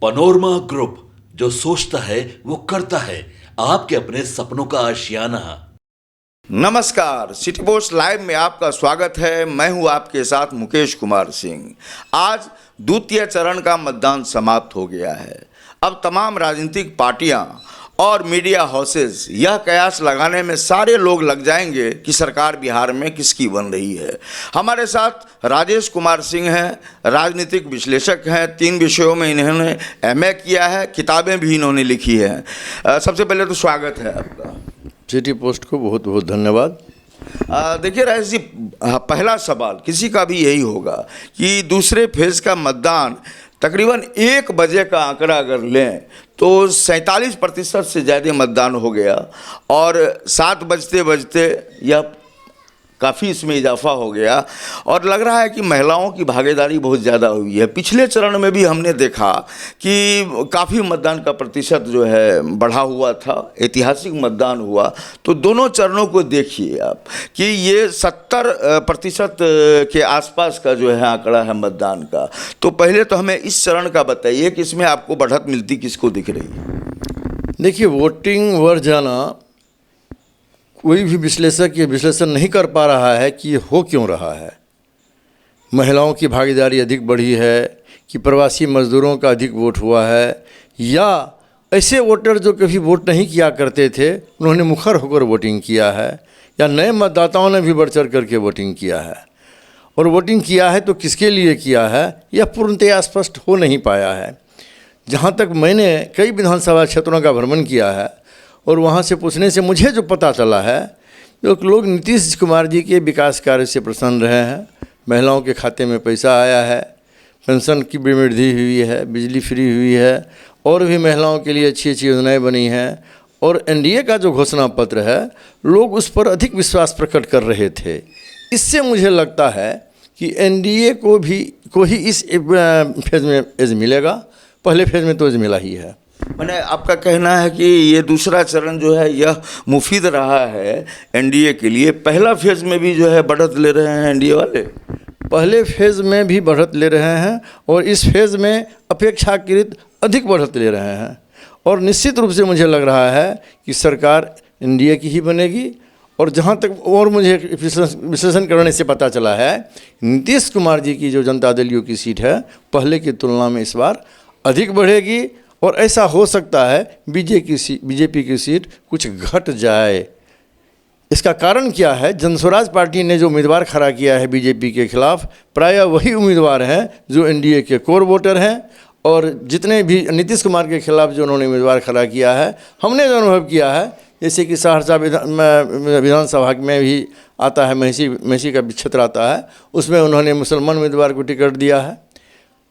Panorama group, जो सोचता है वो करता है। आपके अपने सपनों का आशियाना। नमस्कार, सिटी पोस्ट लाइव में आपका स्वागत है। मैं हूं आपके साथ मुकेश कुमार सिंह। आज द्वितीय चरण का मतदान समाप्त हो गया है। अब तमाम राजनीतिक पार्टियां और मीडिया हाउसेस यह कयास लगाने में सारे लोग लग जाएंगे कि सरकार बिहार में किसकी बन रही है। हमारे साथ राजेश कुमार सिंह हैं, राजनीतिक विश्लेषक हैं। 3 विषयों में इन्होंने एमए किया है, किताबें भी इन्होंने लिखी हैं। सबसे पहले तो स्वागत है आपका। सिटी पोस्ट को बहुत बहुत धन्यवाद। देखिए राजेश जी, पहला सवाल किसी का भी यही होगा कि दूसरे फेज का मतदान तकरीबन 1 बजे का आंकड़ा अगर लें तो 47% से ज़्यादा मतदान हो गया और 7 बजते बजते यह काफ़ी इसमें इजाफा हो गया और लग रहा है कि महिलाओं की भागीदारी बहुत ज़्यादा हुई है। पिछले चरण में भी हमने देखा कि काफ़ी मतदान का प्रतिशत जो है बढ़ा हुआ था, ऐतिहासिक मतदान हुआ। तो दोनों चरणों को देखिए आप कि ये 70% के आसपास का जो है आंकड़ा है मतदान का। तो पहले तो हमें इस चरण का बताइए कि इसमें आपको बढ़त मिलती किसको दिख रही है? देखिए, वोटिंग बढ़ जाना कोई भी विश्लेषक ये विश्लेषण नहीं कर पा रहा है कि ये हो क्यों रहा है। महिलाओं की भागीदारी अधिक बढ़ी है कि प्रवासी मजदूरों का अधिक वोट हुआ है, या ऐसे वोटर जो कभी वोट नहीं किया करते थे उन्होंने मुखर होकर वोटिंग किया है, या नए मतदाताओं ने भी बढ़ चढ़ करके वोटिंग किया है। और वोटिंग किया है तो किसके लिए किया है यह पूर्णतया स्पष्ट हो नहीं पाया है। जहाँ तक मैंने कई विधानसभा क्षेत्रों का भ्रमण किया है और वहाँ से पूछने से मुझे जो पता चला है, जो लोग नीतीश कुमार जी के विकास कार्य से प्रसन्न रहे हैं। महिलाओं के खाते में पैसा आया है, पेंशन की भी वृद्धि हुई है, बिजली फ्री हुई है, और भी महिलाओं के लिए अच्छी अच्छी योजनाएं बनी हैं। और एनडीए का जो घोषणा पत्र है, लोग उस पर अधिक विश्वास प्रकट कर रहे थे। इससे मुझे लगता है कि एनडीए को ही इस फेज़ में एज मिलेगा। पहले फेज़ में तो एज मिला ही है। मैंने आपका कहना है कि ये दूसरा चरण जो है यह मुफीद रहा है एनडीए के लिए। पहला फेज़ में भी जो है बढ़त ले रहे हैं एनडीए वाले, पहले फेज़ में भी बढ़त ले रहे हैं और इस फेज़ में अपेक्षाकृत अधिक बढ़त ले रहे हैं। और निश्चित रूप से मुझे लग रहा है कि सरकार एनडीए की ही बनेगी। और जहाँ तक और मुझे विश्लेषण करने से पता चला है, नीतीश कुमार जी की जो जनता दल यू की सीट है पहले की तुलना में इस बार अधिक बढ़ेगी। और ऐसा हो सकता है बीजेपी की सीट कुछ घट जाए। इसका कारण क्या है? जनस्वराज पार्टी ने जो उम्मीदवार खड़ा किया है बीजेपी के खिलाफ, प्रायः वही उम्मीदवार हैं जो एनडीए के कोर वोटर हैं। और जितने भी नीतीश कुमार के खिलाफ जो उन्होंने उम्मीदवार खड़ा किया है, हमने जो अनुभव किया है, जैसे कि सहरसा विधानसभा में भी आता है, महिषी का क्षेत्र आता है, उसमें उन्होंने मुसलमान उम्मीदवार को टिकट दिया है।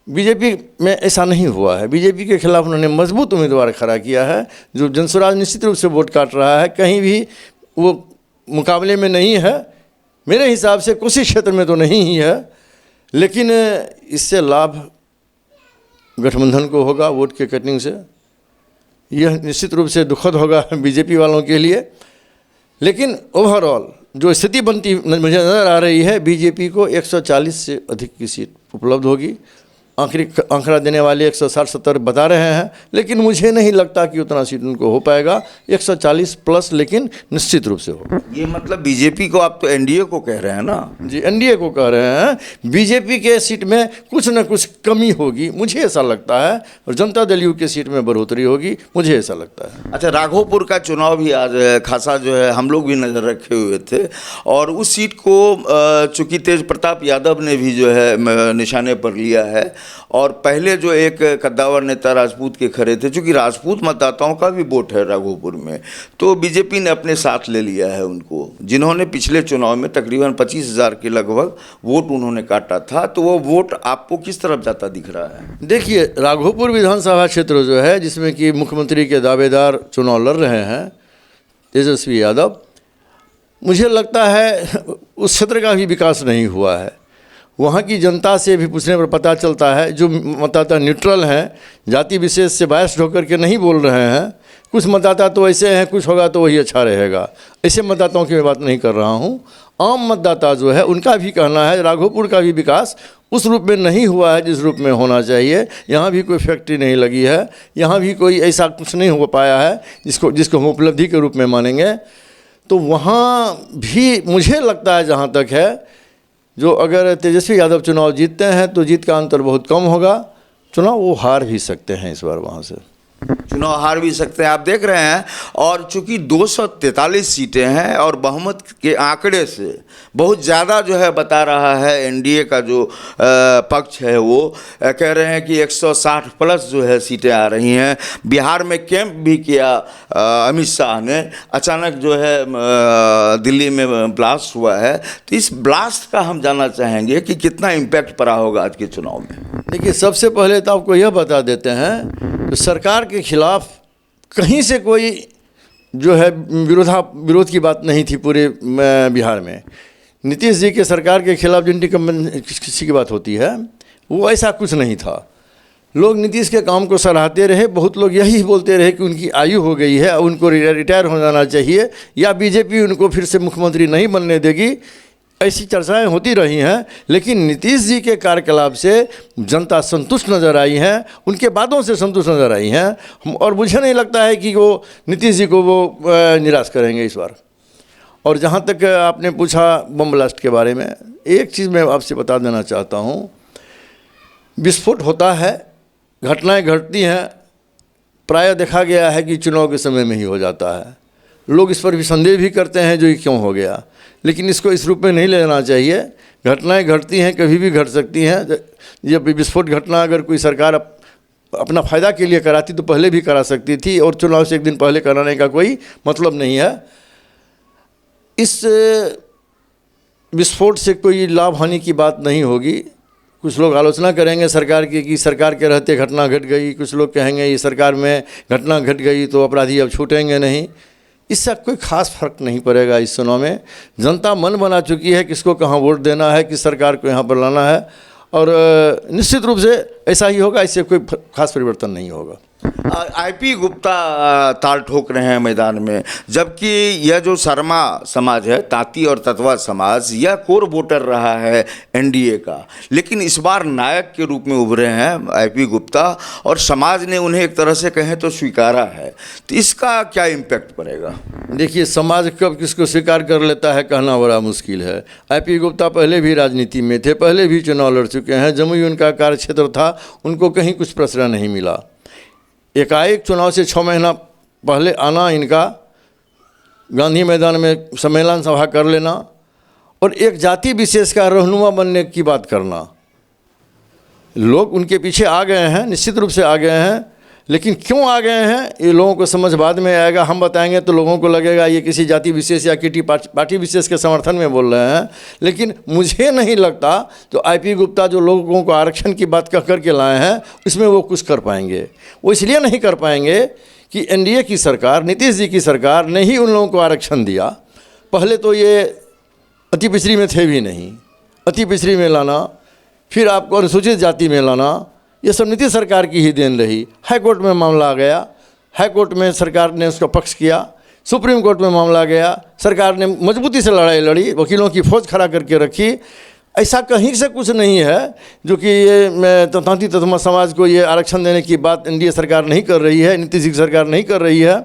बीजेपी में ऐसा नहीं हुआ है। बीजेपी के खिलाफ उन्होंने मजबूत उम्मीदवार खड़ा किया है जो जनस्वराज निश्चित रूप से वोट काट रहा है। कहीं भी वो मुकाबले में नहीं है, मेरे हिसाब से किसी क्षेत्र में तो नहीं ही है। लेकिन इससे लाभ गठबंधन को होगा वोट के कटिंग से। यह निश्चित रूप से दुखद होगा बीजेपी वालों के लिए। लेकिन ओवरऑल जो स्थिति बनती मुझे नज़र आ रही है, बीजेपी को 140 से अधिक की सीट उपलब्ध होगी। आंकड़ा देने वाले 160-170 बता रहे हैं, लेकिन मुझे नहीं लगता कि उतना सीट उनको हो पाएगा। 140 प्लस लेकिन निश्चित रूप से हो। ये मतलब बीजेपी को आप तो एनडीए को कह रहे हैं ना? जी, एनडीए को कह रहे हैं। बीजेपी के सीट में कुछ न कुछ कमी होगी, मुझे ऐसा लगता है, और जनता दल यू की सीट में बढ़ोतरी होगी, मुझे ऐसा लगता है। अच्छा, राघोपुर का चुनाव भी आज खासा जो है हम लोग भी नज़र रखे हुए थे, और उस सीट को चूँकि तेज प्रताप यादव ने भी जो है निशाने पर लिया है। और पहले जो एक कद्दावर नेता राजपूत के खड़े थे, चूँकि राजपूत मतदाताओं का भी वोट है राघोपुर में, तो बीजेपी ने अपने साथ ले लिया है उनको, जिन्होंने पिछले चुनाव में तकरीबन 25,000 के लगभग वोट उन्होंने काटा था। तो वो वोट आपको किस तरफ जाता दिख रहा है? देखिए, राघोपुर विधानसभा क्षेत्र जो है, जिसमें कि मुख्यमंत्री के दावेदार चुनाव लड़ रहे हैं तेजस्वी यादव, मुझे लगता है उस क्षेत्र का भी विकास नहीं हुआ है। वहाँ की जनता से भी पूछने पर पता चलता है, जो मतदाता न्यूट्रल हैं, जाति विशेष से बायस्ड होकर के नहीं बोल रहे हैं। कुछ मतदाता तो ऐसे हैं, कुछ होगा तो वही अच्छा रहेगा, ऐसे मतदाताओं की मैं बात नहीं कर रहा हूँ। आम मतदाता जो है उनका भी कहना है राघोपुर का भी विकास उस रूप में नहीं हुआ है जिस रूप में होना चाहिए। यहाँ भी कोई फैक्ट्री नहीं लगी है, यहाँ भी कोई ऐसा कुछ नहीं हो पाया है जिसको हम उपलब्धि के रूप में मानेंगे। तो वहाँ भी मुझे लगता है, जहाँ तक है, जो अगर तेजस्वी यादव चुनाव जीतते हैं तो जीत का अंतर बहुत कम होगा। चुनाव वो हार भी सकते हैं इस बार वहाँ से, चुनाव हार भी सकते हैं, आप देख रहे हैं। और चूंकि 243 सीटें हैं और बहुमत के आंकड़े से बहुत ज़्यादा जो है बता रहा है एनडीए का जो पक्ष है, वो कह रहे हैं कि 160 प्लस जो है सीटें आ रही हैं। बिहार में कैंप भी किया अमित शाह ने, अचानक जो है दिल्ली में ब्लास्ट हुआ है। तो इस ब्लास्ट का हम जानना चाहेंगे कि कितना इम्पैक्ट पड़ा होगा आज के चुनाव में। देखिए, सबसे पहले तो आपको यह बता देते हैं तो सरकार के खिलाफ कहीं से कोई जो है विरोध की बात नहीं थी पूरे बिहार में। नीतीश जी के सरकार के खिलाफ जिन किसी की बात होती है, वो ऐसा कुछ नहीं था। लोग नीतीश के काम को सराहते रहे। बहुत लोग यही बोलते रहे कि उनकी आयु हो गई है, उनको रिटायर हो जाना चाहिए, या बीजेपी उनको फिर से मुख्यमंत्री नहीं बनने देगी। ऐसी चर्चाएं होती रही हैं। लेकिन नीतीश जी के कार्यकलाप से जनता संतुष्ट नज़र आई है, उनके बातों से संतुष्ट नज़र आई हैं। और मुझे नहीं लगता है कि वो नीतीश जी को वो निराश करेंगे इस बार। और जहाँ तक आपने पूछा बम ब्लास्ट के बारे में, एक चीज़ मैं आपसे बता देना चाहता हूँ। विस्फोट होता है, घटनाएं घटती हैं, प्रायः देखा गया है कि चुनाव के समय में ही हो जाता है। लोग इस पर भी संदेह भी करते हैं जो ये क्यों हो गया, लेकिन इसको इस रूप में नहीं लेना चाहिए। घटनाएं घटती हैं, कभी भी घट सकती हैं। ये विस्फोट घटना अगर कोई सरकार अपना फ़ायदा के लिए कराती तो पहले भी करा सकती थी, और चुनाव से एक दिन पहले कराने का कोई मतलब नहीं है। इस विस्फोट से कोई लाभ हानि की बात नहीं होगी। कुछ लोग आलोचना करेंगे सरकार की कि सरकार के रहते घटना घट गई, कुछ लोग कहेंगे ये सरकार में घटना घट गई तो अपराधी अब छूटेंगे नहीं। इससे कोई खास फर्क नहीं पड़ेगा। इस चुनाव में जनता मन बना चुकी है किसको कहाँ वोट देना है, किस सरकार को यहाँ पर लाना है, और निश्चित रूप से ऐसा ही होगा। इससे कोई खास परिवर्तन नहीं होगा। आईपी गुप्ता ताल ठोक रहे हैं मैदान में, जबकि यह जो शर्मा समाज है, तांती और ततवा समाज, यह कोर वोटर रहा है एनडीए का, लेकिन इस बार नायक के रूप में उभरे हैं आईपी गुप्ता, और समाज ने उन्हें एक तरह से कहें तो स्वीकारा है। तो इसका क्या इम्पैक्ट पड़ेगा? देखिए, समाज कब किसको स्वीकार कर लेता है कहना बड़ा मुश्किल है। आईपी गुप्ता पहले भी राजनीति में थे, पहले भी चुनाव लड़ चुके हैं। जमुई उनका कार्यक्षेत्र था, उनको कहीं कुछ प्रश्रय नहीं मिला। एकाएक चुनाव से 6 महीना पहले आना, इनका गांधी मैदान में सम्मेलन सभा कर लेना और एक जाति विशेष का रहनुमा बनने की बात करना, लोग उनके पीछे आ गए हैं, निश्चित रूप से आ गए हैं। लेकिन क्यों आ गए हैं ये लोगों को समझ बाद में आएगा। हम बताएंगे तो लोगों को लगेगा ये किसी जाति विशेष या किसी पार्टी विशेष के समर्थन में बोल रहे हैं। लेकिन मुझे नहीं लगता तो आईपी गुप्ता जो लोगों को आरक्षण की बात कह करके लाए हैं इसमें वो कुछ कर पाएंगे। वो इसलिए नहीं कर पाएंगे कि एनडीए की सरकार, नीतीश जी की सरकार ने ही उन लोगों को आरक्षण दिया। पहले तो ये अति पिछड़ी में थे भी नहीं, अति पिछड़ी में लाना, फिर आपको अनुसूचित जाति में लाना, ये सब नीतीश सरकार की ही देन रही। हाई कोर्ट में मामला आ गया, हाई कोर्ट में सरकार ने उसका पक्ष किया, सुप्रीम कोर्ट में मामला गया, सरकार ने मजबूती से लड़ाई लड़ी, वकीलों की फौज खड़ा करके रखी। ऐसा कहीं से कुछ नहीं है जो कि ये तांती ततमा समाज को ये आरक्षण देने की बात एनडीए सरकार नहीं कर रही है, नीतीश जी सरकार नहीं कर रही है।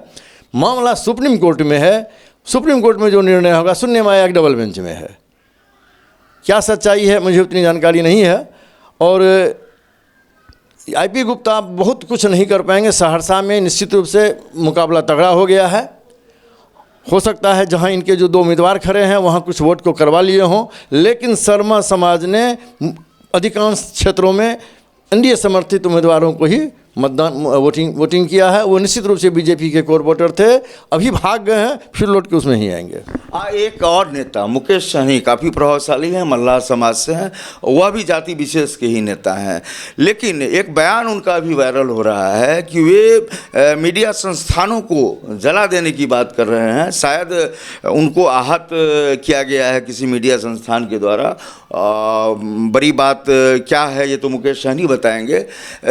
मामला सुप्रीम कोर्ट में है, सुप्रीम कोर्ट में जो निर्णय होगा सुनने में आया डबल बेंच में है। क्या सच्चाई है मुझे उतनी जानकारी नहीं है। और आईपी गुप्ता बहुत कुछ नहीं कर पाएंगे। सहरसा में निश्चित रूप से मुकाबला तगड़ा हो गया है। हो सकता है जहां इनके जो 2 उम्मीदवार खड़े हैं वहां कुछ वोट को करवा लिए हों, लेकिन शर्मा समाज ने अधिकांश क्षेत्रों में एनडीए समर्थित उम्मीदवारों को ही मतदान वोटिंग किया है। वो निश्चित रूप से बीजेपी के कोर वोटर थे, अभी भाग गए हैं, फिर लौट के उसमें ही आएंगे। एक और नेता मुकेश सहनी काफ़ी प्रभावशाली हैं, मल्लाह समाज से हैं, वह भी जाति विशेष के ही नेता हैं। लेकिन एक बयान उनका अभी वायरल हो रहा है कि वे मीडिया संस्थानों को जला देने की बात कर रहे हैं। शायद उनको आहत किया गया है किसी मीडिया संस्थान के द्वारा। बड़ी बात क्या है ये तो मुकेश सहनी बताएंगे।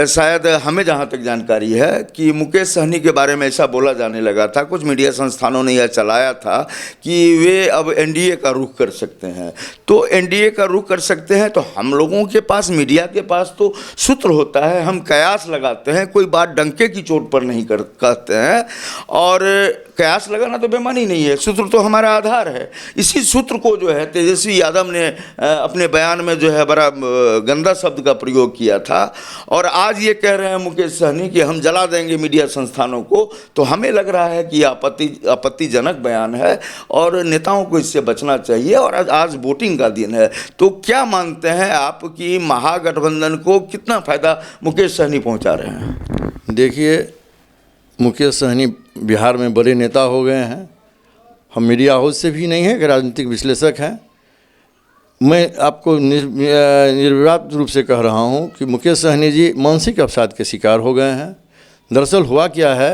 शायद हमें जहाँ तक जानकारी है कि मुकेश सहनी के बारे में ऐसा बोला जाने लगा था, कुछ मीडिया संस्थानों ने यह चलाया था कि वे अब एनडीए का रुख कर सकते हैं। तो एनडीए का रुख कर सकते हैं तो हम लोगों के पास, मीडिया के पास तो सूत्र होता है, हम कयास लगाते हैं, कोई बात डंके की चोट पर नहीं कहते हैं। और कयास लगाना तो बेमानी नहीं है, सूत्र तो हमारा आधार है। इसी सूत्र को जो है तेजस्वी यादव ने अपने बयान में जो है बड़ा गंदा शब्द का प्रयोग किया था। और आज ये कह रहे हैं मुकेश सहनी कि हम जला देंगे मीडिया संस्थानों को। तो हमें लग रहा है कि आपत्तिजनक बयान है और नेताओं को इससे बचना चाहिए। और आज वोटिंग का दिन है, तो क्या मानते हैं आप कि महागठबंधन को कितना फायदा मुकेश सहनी पहुंचा रहे हैं? देखिए, मुकेश सहनी बिहार में बड़े नेता हो गए हैं। हम मीडिया हाउस से भी नहीं हैं कि राजनीतिक विश्लेषक हैं। मैं आपको निर्विवाद रूप से कह रहा हूं कि मुकेश सहनी जी मानसिक अवसाद के शिकार हो गए हैं। दरअसल हुआ क्या है,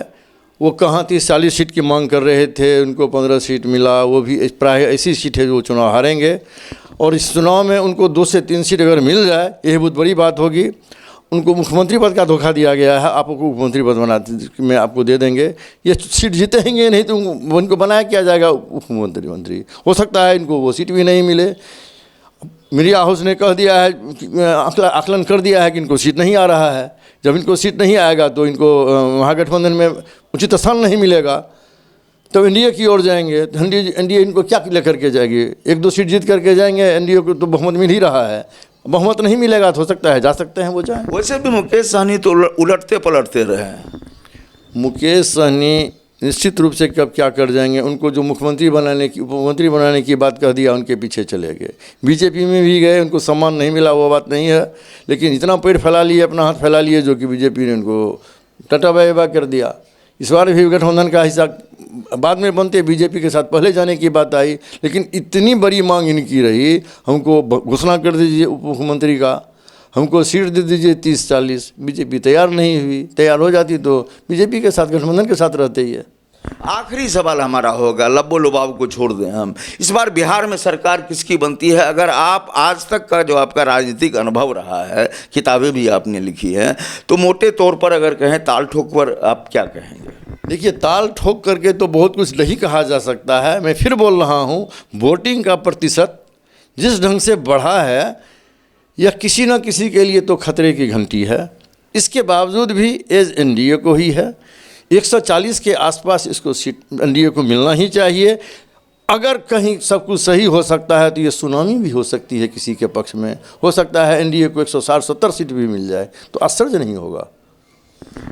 वो कहाँ 30-40 सीट की मांग कर रहे थे, उनको 15 सीट मिला, वो भी प्राय ऐसी सीट है जो वो चुनाव हारेंगे। और इस चुनाव में उनको 2 से 3 सीट अगर मिल जाए, यह बहुत बड़ी बात होगी। उनको मुख्यमंत्री पद का धोखा दिया गया है, आपको मुख्यमंत्री पद बनाते में आपको दे देंगे, ये सीट जीतेंगे नहीं तो उनको बनाया क्या जाएगा मंत्री। हो सकता है इनको वो सीट भी नहीं मिले। मीडिया हाउस ने कह दिया है, आकलन कर दिया है कि इनको सीट नहीं आ रहा है। जब इनको सीट नहीं आएगा तो इनको महागठबंधन में उचित स्थान नहीं मिलेगा, तो एनडीए की ओर जाएंगे। तो एनडीए इनको क्या लेकर के जाएगी? 1-2 सीट जीत करके जाएंगे, एनडीए को तो बहुमत मिल ही रहा है। बहुमत नहीं मिलेगा तो हो सकता है जा सकते हैं वो जाए। वैसे भी मुकेश सहनी तो उलटते पलटते रहे हैं। मुकेश सहनी निश्चित रूप से कब क्या कर जाएंगे, उनको जो मुख्यमंत्री बनाने की, उपमंत्री बनाने की बात कह दिया, उनके पीछे चले गए। बीजेपी में भी गए, उनको सम्मान नहीं मिला, वो बात नहीं है, लेकिन इतना पेड़ फैला लिए, अपना हाथ फैला लिए, जो कि बीजेपी ने उनको टाटा बाय बाय कर दिया। इस बार भी गठबंधन का हिस्सा बाद में बनते बीजेपी के साथ पहले जाने की बात आई, लेकिन इतनी बड़ी मांग इनकी रही, हमको घोषणा कर दीजिए उप मुख्यमंत्री का, हमको सीट दे दीजिए 30-40। बीजेपी तैयार नहीं हुई। तैयार हो जाती तो बीजेपी के साथ, गठबंधन के साथ रहते ही है। आखिरी सवाल हमारा होगा, लब्बो लुबाव को छोड़ दें हम, इस बार बिहार में सरकार किसकी बनती है? अगर आप आज तक का जो आपका राजनीतिक अनुभव रहा है, किताबें भी आपने लिखी हैं, तो मोटे तौर पर अगर कहें, ताल ठोक पर आप क्या कहेंगे? देखिए, ताल ठोक करके तो बहुत कुछ नहीं कहा जा सकता है। मैं फिर बोल रहा हूँ, वोटिंग का प्रतिशत जिस ढंग से बढ़ा है, यह किसी न किसी के लिए तो खतरे की घंटी है। इसके बावजूद भी एज एनडीए को ही है। 140 के आसपास इसको सीट एनडीए को मिलना ही चाहिए। अगर कहीं सब कुछ सही हो सकता है तो ये सुनामी भी हो सकती है किसी के पक्ष में। हो सकता है एनडीए को 160-70 सीट भी मिल जाए, तो आश्चर्य नहीं होगा।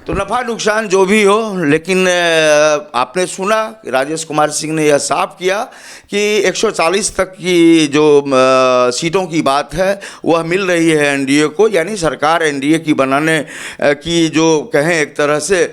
तो नफ़ा नुकसान जो भी हो, लेकिन आपने सुना राजेश कुमार सिंह ने यह साफ किया कि 140 तक की जो सीटों की बात है वह मिल रही है एनडीए को। यानी सरकार एनडीए की बनाने की जो कहें एक तरह से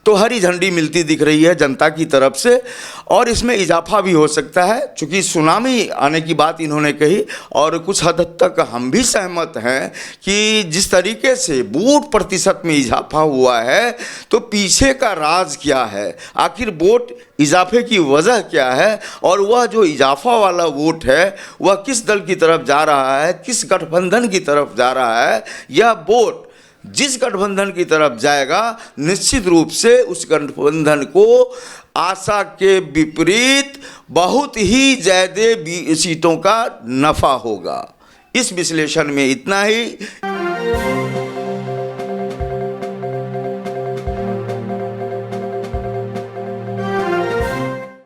तो हरी झंडी मिलती दिख रही है जनता की तरफ से। और इसमें इजाफा भी हो सकता है, चूँकि सुनामी आने की बात इन्होंने कही, और कुछ हद तक हम भी सहमत हैं कि जिस तरीके से वोट प्रतिशत में इजाफा हुआ है, तो पीछे का राज क्या है, आखिर वोट इजाफे की वजह क्या है, और वह जो इजाफा वाला वोट है वह किस दल की तरफ जा रहा है, किस गठबंधन की तरफ जा रहा है। यह वोट जिस गठबंधन की तरफ जाएगा, निश्चित रूप से उस गठबंधन को आशा के विपरीत बहुत ही ज़्यादा सीटों का नफ़ा होगा। इस विश्लेषण में इतना ही।